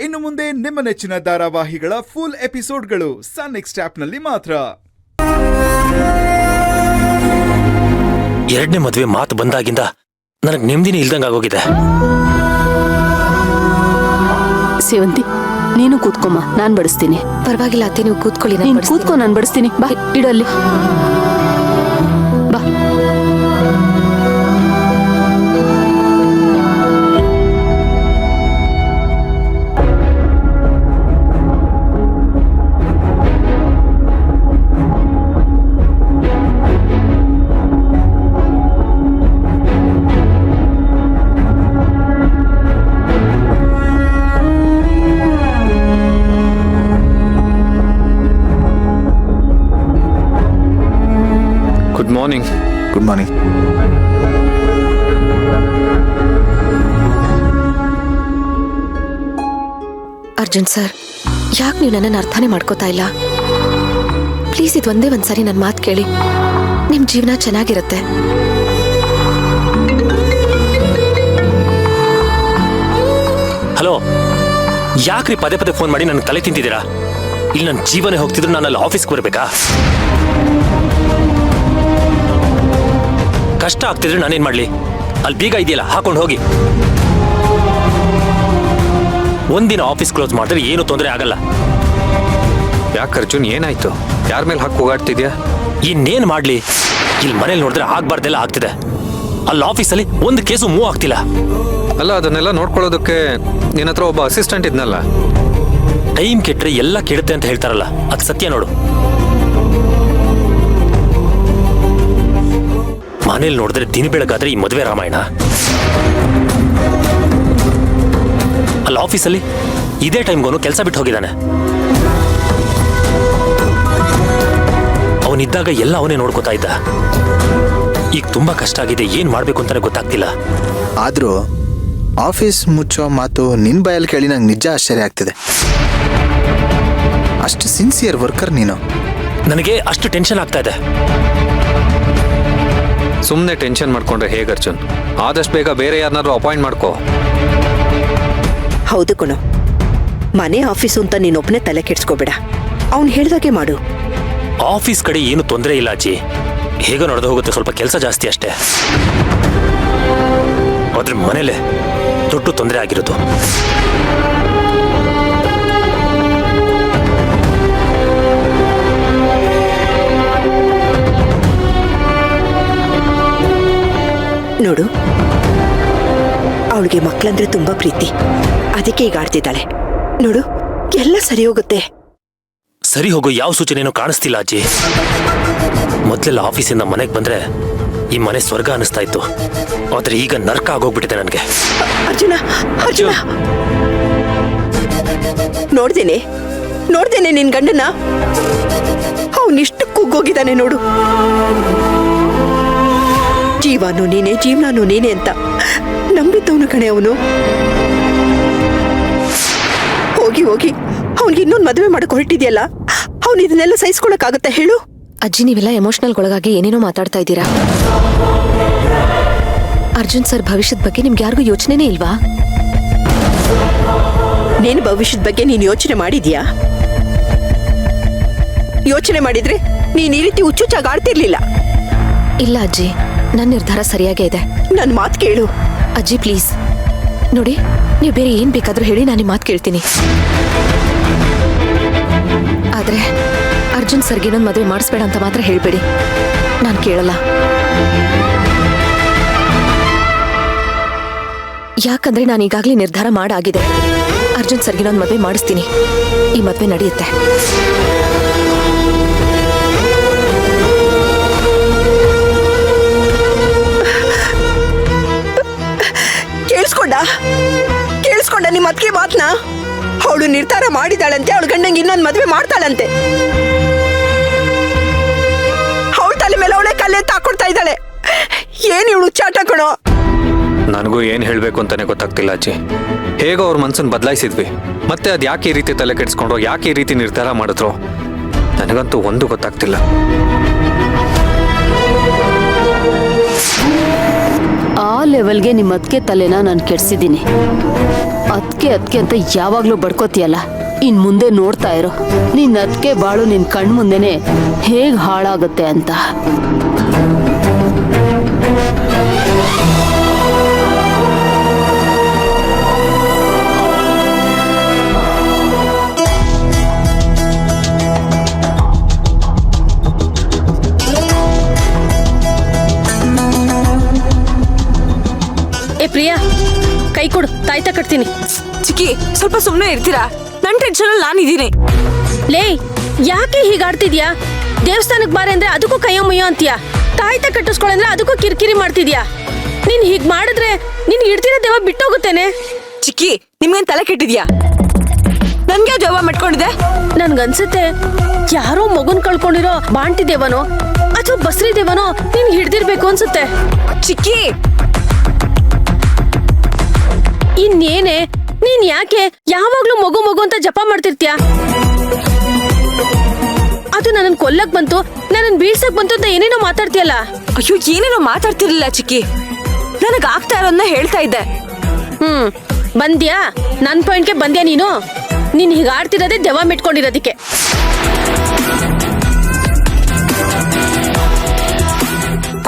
ಇನ್ನು ಮುಂದೆ ನಿಮ್ಮ ನೆಚ್ಚಿನ ಧಾರಾವಾಹಿಗಳ ಫುಲ್ ಎಪಿಸೋಡ್ಗಳು ಸನ್ ನೆಕ್ಸ್ಟ್ ಆಪ್ನಲ್ಲಿ ಮಾತ್ರ. ಎರಡನೇ ಮದುವೆ ಮಾತು ಬಂದಾಗಿಂದ ನನಗೆ ನೆಮ್ಮದಿನೇ ಇಲ್ದಂಗಾಗೋಗಿದೆ. ಸೇವಂತಿ, ನೀನು ಕೂತ್ಕೊಮ್ಮ, ನಾನ್ ಬಡಿಸ್ತೀನಿ. ಪರವಾಗಿಲ್ಲ ಅತ್ತೆ, ನೀವು ಕೂತ್ಕೊಳ್ಳಿ. ನೀನು ಕೂತ್ಕೊ, ನಾನು ಬಡಿಸ್ತೀನಿ. ಬಾ, ಇಡಲ್ಲಿ ಬಾ. Good morning. Good morning. Arjun sir, ಯಾಕೆ ನೀವು ನನ್ನನ್ನು ಅರ್ಥನೇ ಮಾಡ್ಕೋತಾ ಇಲ್ಲ? ಪ್ಲೀಸ್ ಇದು ಒಂದೇ ಒಂದ್ಸರಿ ನನ್ನ ಮಾತು ಕೇಳಿ. ನಿಮ್ ಜೀವನ ಚೆನ್ನಾಗಿರುತ್ತೆ. ಹಲೋ, ಯಾಕ್ರಿ ಪದೇ ಪದೇ ಫೋನ್ ಮಾಡಿ ನನಗೆ ತಲೆ ತಿಂತಿದ್ದೀರಾ? ಇಲ್ಲಿ ನನ್ನ ಜೀವನ ಹೋಗ್ತಿದ್ರು ನಾನು ಅಲ್ಲಿ ಆಫೀಸ್ಗೆ ಬರಬೇಕಾ? ಕಷ್ಟ ಆಗ್ತಿದ್ರೆ ನಾನೇನ್ ಮಾಡ್ಲಿ? ಅಲ್ಲಿ ಬೀಗ ಇದೆಯಲ್ಲ, ಹಾಕೊಂಡು ಹೋಗಿ. ಒಂದಿನ ಆಫೀಸ್ ಕ್ಲೋಸ್ ಮಾಡಿದ್ರೆ ಏನು ತೊಂದರೆ ಆಗಲ್ಲ. ಯಾಕೆ ಅರ್ಜುನ್, ಏನಾಯ್ತು? ಯಾರ ಮೇಲೆ ಹಾಕಿ ಹೋಗಾಡ್ತಿದ್ಯಾ? ಇನ್ನೇನ್ ಮಾಡ್ಲಿ? ಇಲ್ಲಿ ಮನೇಲಿ ನೋಡಿದ್ರೆ ಆಗ್ಬಾರ್ದೆಲ್ಲ ಆಗ್ತಿದೆ. ಅಲ್ಲಿ ಆಫೀಸಲ್ಲಿ ಒಂದು ಕೇಸು ಮೂವ್ ಆಗ್ತಿಲ್ಲ. ಅಲ್ಲ, ಅದನ್ನೆಲ್ಲ ನೋಡ್ಕೊಳ್ಳೋದಕ್ಕೆ ನಿನ್ನ ಹತ್ರ ಒಬ್ಬ ಅಸಿಸ್ಟೆಂಟ್ ಇದ್ನಲ್ಲ. ಟೈಮ್ ಕೆಟ್ರೆ ಎಲ್ಲ ಕೆಡುತ್ತೆ ಅಂತ ಹೇಳ್ತಾರಲ್ಲ, ಅದು ಸತ್ಯ ನೋಡು. ಮನೇಲಿ ನೋಡಿದ್ರೆ ದಿನ ಬೆಳಗಾದ್ರೆ ಈ ಮದುವೆ ರಾಮಾಯಣ. ಅಲ್ಲಿ ಆಫೀಸಲ್ಲಿ ಇದೇ ಟೈಮ್ಗೋನು ಕೆಲಸ ಬಿಟ್ಟು ಹೋಗಿದ್ದಾನೆ. ಅವನಿದ್ದಾಗ ಎಲ್ಲ ಅವನೇ ನೋಡ್ಕೋತಾ ಇದ್ದ. ಈಗ ತುಂಬಾ ಕಷ್ಟ ಆಗಿದೆ, ಏನ್ ಮಾಡ್ಬೇಕು ಅಂತಾನೆ ಗೊತ್ತಾಗ್ತಿಲ್ಲ. ಆದ್ರೂ ಆಫೀಸ್ ಮುಚ್ಚೋ ಮಾತು ನಿನ್ ಬಾಯಲ್ಲಿ ಕೇಳಿ ನಂಗೆ ನಿಜ ಆಶ್ಚರ್ಯ ಆಗ್ತಿದೆ. ಅಷ್ಟು ಸಿನ್ಸಿಯರ್ ವರ್ಕರ್ ನೀನು. ನನಗೆ ಅಷ್ಟು ಟೆನ್ಷನ್ ಆಗ್ತಾ ಇದೆ. ಸುಮ್ಮನೆ ಟೆನ್ಷನ್ ಮಾಡ್ಕೊಂಡ್ರೆ ಹೇಗೆ ಅರ್ಜುನ್? ಆದಷ್ಟು ಬೇಗ ಬೇರೆ ಯಾರನ್ನಾದ್ರೂ ಅಪಾಯಿಂಟ್ ಮಾಡ್ಕೋ. ಹೌದು ಕಣೋ, ಮನೆ ಆಫೀಸು ಅಂತ ನೀನೊಬ್ಬನೇ ತಲೆ ಕೆಡ್ಸ್ಕೋಬೇಡ. ಅವ್ನು ಹೇಳ್ದಾಗೆ ಮಾಡು. ಆಫೀಸ್ ಕಡೆ ಏನು ತೊಂದರೆ ಇಲ್ಲ ಅಜ್ಜಿ, ಹೇಗೋ ನಡೆದು ಹೋಗುತ್ತೆ. ಸ್ವಲ್ಪ ಕೆಲಸ ಜಾಸ್ತಿ ಅಷ್ಟೇ. ಆದ್ರೆ ಮನೇಲೆ ದೊಡ್ಡ ತೊಂದರೆ ಆಗಿರೋದು. ನೋಡು, ಅವಳಿಗೆ ಮಕ್ಕಳಂದ್ರೆ ತುಂಬಾ ಪ್ರೀತಿ, ಅದಕ್ಕೆ ಈಗ ಆಡ್ತಿದ್ದಾಳೆ. ನೋಡು, ಎಲ್ಲ ಸರಿ ಹೋಗುತ್ತೆ. ಸರಿ ಹೋಗೋ ಯಾವ ಸೂಚನೆನೂ ಕಾಣಿಸ್ತಿಲ್ಲ ಅಜ್ಜಿ. ಮೊದಲೆಲ್ಲ ಆಫೀಸಿಂದ ಮನೆಗೆ ಬಂದ್ರೆ ಈ ಮನೆ ಸ್ವರ್ಗ ಅನಿಸ್ತಾ ಇತ್ತು. ಆದ್ರೆ ಈಗ ನರ್ಕ ಆಗೋಗ್ಬಿಟ್ಟಿದೆ ನನಗೆ. ಅರ್ಜುನ, ಅರ್ಜುನ, ನೋಡ್ದೇನೆ ನಿನ್ ಗಂಡನ. ಅವನಿಷ್ಟು ಕುಗ್ಗೋಗಿದ್ದಾನೆ ನೋಡು. ಜೀವನೂ ನೀನೆ, ಜೀವನೂ ನೀನೆ ಅಂತ ನಂಬಿದ್ದವನು ಕಣೆ ಅವನು. ಹೋಗಿ ಹೋಗಿ ಅವನಿಗೆ ಇನ್ನೊಂದು ಮದುವೆ ಮಾಡಕ್ ಹೊರಟಿದ್ಯಲ್ಲ, ಅವನು ಇದನ್ನೆಲ್ಲ ಸಹಿಸ್ಕೊಳಕ್ಕಾಗತ್ತಾ ಹೇಳು? ಅಜ್ಜಿ, ನೀವೆಲ್ಲ ಎಮೋಷನಲ್ಗೊಳಗಾಗಿ ಏನೇನೋ ಮಾತಾಡ್ತಾ ಇದ್ದೀರಾ. ಅರ್ಜುನ್ ಸರ್ ಭವಿಷ್ಯದ ಬಗ್ಗೆ ನಿಮ್ಗೆ ಯಾರಿಗೂ ಯೋಚನೆನೇ ಇಲ್ವಾ? ನೀನು ಭವಿಷ್ಯದ ಬಗ್ಗೆ ನೀನು ಯೋಚನೆ ಮಾಡಿದ್ಯಾ? ಯೋಚನೆ ಮಾಡಿದ್ರೆ ನೀನ್ ಈ ರೀತಿ ಹುಚ್ಚುಚ್ಚಾಗಿ ಆಡ್ತಿರ್ಲಿಲ್ಲ. ಇಲ್ಲ ಅಜ್ಜಿ, ನನ್ನ ನಿರ್ಧಾರ ಸರಿಯಾಗೇ ಇದೆ. ನನ್ನ ಮಾತು ಕೇಳು ಅಜ್ಜಿ, ಪ್ಲೀಸ್. ನೋಡಿ, ನೀವು ಬೇರೆ ಏನ್ ಬೇಕಾದ್ರೂ ಹೇಳಿ, ನಾನು ಮಾತು ಕೇಳ್ತೀನಿ. ಆದ್ರೆ ಅರ್ಜುನ್ ಸರ್ಗೆ ಇನ್ನೊಂದು ಮದುವೆ ಮಾಡಿಸ್ಬೇಡ ಅಂತ ಮಾತ್ರ ಹೇಳ್ಬೇಡಿ. ನಾನು ಕೇಳಲ್ಲ. ಯಾಕಂದ್ರೆ ನಾನು ಈಗಾಗಲೇ ನಿರ್ಧಾರ ಮಾಡಾಗಿದೆ. ಅರ್ಜುನ್ ಸರ್ಗೆ ಇನ್ನೊಂದು ಮದುವೆ ಮಾಡಿಸ್ತೀನಿ. ಈ ಮದುವೆ ನಡೆಯುತ್ತೆ. ಕೇಳಿಸ್ಕೊಂಡ ನಿಮ್ಮ ಅತ್ತಿಗೆ ಮಾತ್ನ? ಅವಳು ನಿರ್ಧಾರ ಮಾಡಿದಾಳಂತೆ, ಅವಳು ಗಂಡಂಗೆ ಇನ್ನೊಂದು ಮದುವೆ ಮಾಡ್ತಾಳಂತೆ. ಅವಳ ತಲೆ ಮೇಲೆ ಅವಳೆ ಕಲ್ಲೆ ತಾಕೊಡ್ತಾ ಇದ್ದಾಳೆ. ಏನ್ ಇವಳು ಚಾಟ ಕಣೋ. ನನಗೂ ಏನ್ ಹೇಳ್ಬೇಕು ಅಂತಾನೆ ಗೊತ್ತಾಗ್ತಿಲ್ಲ ಅಜ್ಜಿ. ಹೇಗೋ ಅವ್ರ ಮನ್ಸನ್ನ ಬದಲಾಯಿಸಿದ್ವಿ, ಮತ್ತೆ ಅದ್ ಯಾಕೆ ಈ ರೀತಿ ತಲೆ ಕೆಡ್ಸ್ಕೊಂಡ್ರು, ಯಾಕೆ ಈ ರೀತಿ ನಿರ್ಧಾರ ಮಾಡಿದ್ರು, ನನಗಂತೂ ಒಂದು ಗೊತ್ತಾಗ್ತಿಲ್ಲ. ಆ ಲೆವೆಲ್ಗೆ ನಿಮ್ಮ ಅದಕ್ಕೆ ತಲೆನ ನಾನು ಕೆಡ್ಸಿದ್ದೀನಿ. ಅದಕ್ಕೆ ಅದ್ಕೆ ಅಂತ ಯಾವಾಗ್ಲೂ ಬಡ್ಕೋತಿಯಲ್ಲ, ಇನ್ ಮುಂದೆ ನೋಡ್ತಾ ಇರೋ ನಿನ್ ಅದ್ಕೆ ಬಾಳು ನಿನ್ ಕಣ್ ಮುಂದೆನೆ ಹೇಗ್ ಹಾಳಾಗುತ್ತೆ ಅಂತ. ಏ ಪ್ರಿಯಾ, ಕೈ ಕೊಡು, ತಾಯ್ತ ಕಟ್ತೀನಿ. ಚಿಕ್ಕಿ ಸ್ವಲ್ಪ ಸುಮ್ಮನೆ ಇರ್ತೀರಾ? ನನ್ ಟೆನ್ಷನ್ ಅಲ್ಲಿ ನಾನಿದ್ದೀನಿ. ಲೇ, ಯಾಕೆ ಹೀಗಾಡ್ತಿದ್ಯಾ? ದೇವಸ್ಥಾನಕ್ ಬಾರೆ ಅಂದ್ರೆ ಅದಕ್ಕೂ ಕೈಯೋ ಮುಯ್ಯೋ ಅಂತೀಯಾ, ತಾಯ್ತ ಕಟ್ಟಿಸ್ಕೊಳಂದ್ರೆ ಅದಕ್ಕೂ ಕಿರಿಕಿರಿ ಮಾಡ್ತಿದ್ಯಾ. ನೀನ್ ಹೀಗ್ ಮಾಡಿದ್ರೆ ನೀನ್ ಹಿಡ್ದಿರೋ ದೇವ ಬಿಟ್ಟೋಗುತ್ತೇನೆ. ಚಿಕ್ಕಿ ನಿಮ್ಗೇನ್ ತಲೆ ಕೆಟ್ಟಿದ್ಯಾ? ನನ್ಗೆ ದೇವ ಮೆಟ್ಕೊಂಡಿದೆ. ನನ್ಗನ್ಸುತ್ತೆ ಯಾರೋ ಮಗುನ್ ಕಳ್ಕೊಂಡಿರೋ ಬಾಂಟಿ ದೇವನೋ ಅಥವಾ ಬಸ್ರಿ ದೇವನೋ ನೀನ್ ಹಿಡ್ದಿರ್ಬೇಕು ಅನ್ಸುತ್ತೆ. ಚಿಕ್ಕಿ ಇನ್ನೇನೆ, ನೀನ್ ಯಾಕೆ ಯಾವಾಗ್ಲೂ ಮಗು ಮಗು ಅಂತ ಜಪ ಮಾಡ್ತಿರ್ತೀಯ? ಅದು ನನ್ನನ್ ಕೊಲ್ಲಕ್ ಬಂತು, ನನ್ನನ್ ಬೀಳ್ಸಕ್ ಬಂತು ಅಂತ ಏನೇನೋ ಮಾತಾಡ್ತೀಯಲ್ಲ. ಅಯ್ಯೋ, ಏನೇನೋ ಮಾತಾಡ್ತಿರ್ಲಿಲ್ಲ ಚಿಕ್ಕಿ, ನನಗ್ ಆಗ್ತಾ ಇರೋದನ್ನ ಹೇಳ್ತಾ ಇದ್ದೆ. ಬಂದ್ಯಾ? ನನ್ ಪಾಯಿಂಟ್ಗೆ ಬಂದ್ಯಾ ನೀನು? ನೀನ್ ಹೀಗಾಡ್ತಿರೋದೇ ದೆವ್ವ ಮಿಟ್ಕೊಂಡಿರೋದಿಕ್ಕೆ.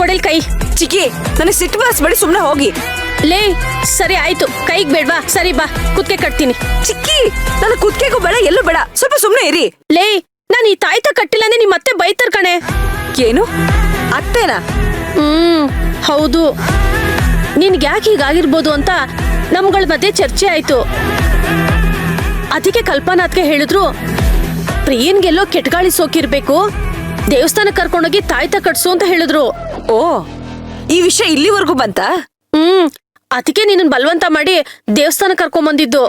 ಕೊಡಲ್ ಕೈ. ಚಿಕ್ಕಿ ನನಗೆ ಸಿಟ್ಟು ಬರಿಸ್ಬೇಡಿ, ಸುಮ್ನೆ ಹೋಗಿ. ಲೇ, ಸರಿ ಆಯ್ತು, ಕೈಗ್ ಬೇಡ್ವಾ? ಸರಿ ಬಾ, ಕುತ್ಕೆ ಕಟ್ತೀನಿ. ಚಿಕ್ಕಿ ನನಗೆ ಕುತ್ಕೆಗೂ ಬೇಡ, ಎಲ್ಲೂ ಬೇಡ, ಸ್ವಲ್ಪ ಸುಮ್ನೆ ಇರಿ. ಲೇ, ನಾನು ಈ ತಾಯ್ತ ಕಟ್ಟಿಲ್ಲ ಅಂದ್ರೆ ನಿಮ್ ಮತ್ತೆ ಬೈತರ್ ಕಣೆ. ಏನು ಅತ್ತೇನಾ? ಹೌದು. ನಿನ್ಗೆ ಯಾಕೆ ಹೀಗಾಗಿರ್ಬೋದು ಅಂತ ನಮ್ಗಳ ಮಧ್ಯೆ ಚರ್ಚೆ ಆಯ್ತು. ಅದಕ್ಕೆ ಕಲ್ಪನಾತ್ಗೆ ಹೇಳಿದ್ರು, ಪ್ರಿಯನ್ಗೆಲ್ಲೋ ಕೆಟ್ಗಾಳಿ ಸೋಕಿರ್ಬೇಕು, ದೇವಸ್ಥಾನ ಕರ್ಕೊಂಡೋಗಿ ತಾಯ್ತ ಕಟ್ಸು ಅಂತ ಹೇಳಿದ್ರು. ಓ, ಈ ವಿಷಯ ಇಲ್ಲಿವರೆಗೂ ಬಂತ? ಅದಕ್ಕೆ ನಿನ್ನ ಬಲವಂತ ಮಾಡಿ ದೇವಸ್ಥಾನ ಕರ್ಕೊಂಬಂದಿದ್ದು.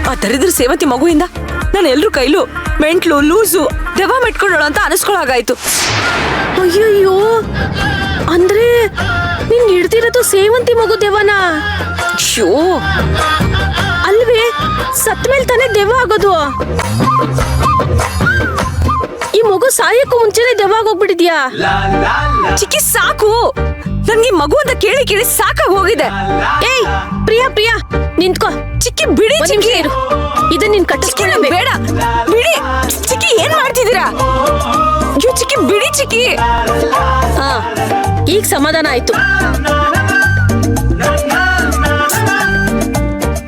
ಆ ದರಿದ್ರ ಸೇವಂತಿ ಮಗುವಿಂದ ನಾನು ಎಲ್ರೂ ಕೈಲು ಮೆಂಟ್ಲು ಲೂಸು ದೆವ್ವ ಮೆಟ್ಕೊಂಡೋಳು ಅಂತ ಅನಿಸ್ಕೊಳಾಗಾಯ್ತು. ಅಯ್ಯಯ್ಯೋ, ಅಂದ್ರೆ ನಿನ್ ಹಿಡ್ದಿರೋದು ಸೇವಂತಿ ಮಗು ದೆವ್ವನ? ಶೋ, ಅಲ್ವೇ, ಸತ್ ಮೇಲೆ ತಾನೇ ದೆವ್ವ ಆಗೋದು. ಈ ಮಗು ಸಾಯಕ್ಕೂ ಮುಂಚೆನೆ ದೆವ್ವ ಆಗೋಗ್ಬಿಟ್ಟಿದ್ಯಾ? ಚಿಕ್ಕಿ ಸಾಕು, ನನ್ಗೆ ಮಗು ಅಂತ ಕೇಳಿ ಕೇಳಿ ಸಾಕಾಗಿ ಹೋಗಿದೆ. ಏಯ್ ಪ್ರಿಯಾ, ಪ್ರಿಯಾ ನಿಂತ್ಕೋ. ಚಿಕ್ಕಿ ಬಿಡಿ. ಚಿಕ್ಕಿ ಇದನ್ನ ನೀನ್ ಕಟ್ಟಿಸ್ಕೊಳ್ಳ ಬೇಡ, ಬಿಡಿ. ಚಿಕ್ಕಿ ಏನ್ ಮಾಡ್ತಿದ್ದೀರಾ? ಅಯ್ಯೋ ಚಿಕ್ಕಿ ಬಿಡಿ. ಚಿಕ್ಕಿ ಹಾ, ಈಗ ಸಮಾಧಾನ ಆಯ್ತು.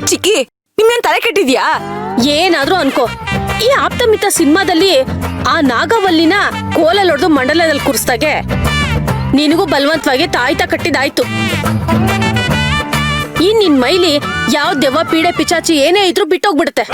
ಚಿಕ್ಕಿ ನಿಮ್ಗೇನ್ ತಲೆ ಕೆಟ್ಟಿದ್ಯಾ? ಏನಾದ್ರೂ ಅನ್ಕೋ, ಈ ಆಪ್ತಮಿತ ಸಿನಿಮಾದಲ್ಲಿ ಆ ನಾಗವಲ್ಲಿನ ಕೋಲಲ್ಲಿ ಹೊಡೆದು ಮಂಡಲದಲ್ಲಿ ಕೂರಿಸ್ದಾಗೆ ನಿನಗೂ ಬಲವಂತವಾಗಿ ತಾಯ್ತ ಕಟ್ಟಿದಾಯ್ತು. ಈ ನಿನ್ ಮೈಲಿ ಯಾವ ದೆವ್ವ ಪೀಡೆ ಪಿಚಾಚಿ ಏನೇ ಇದ್ರೂ ಬಿಟ್ಟೋಗ್ಬಿಡುತ್ತೆ.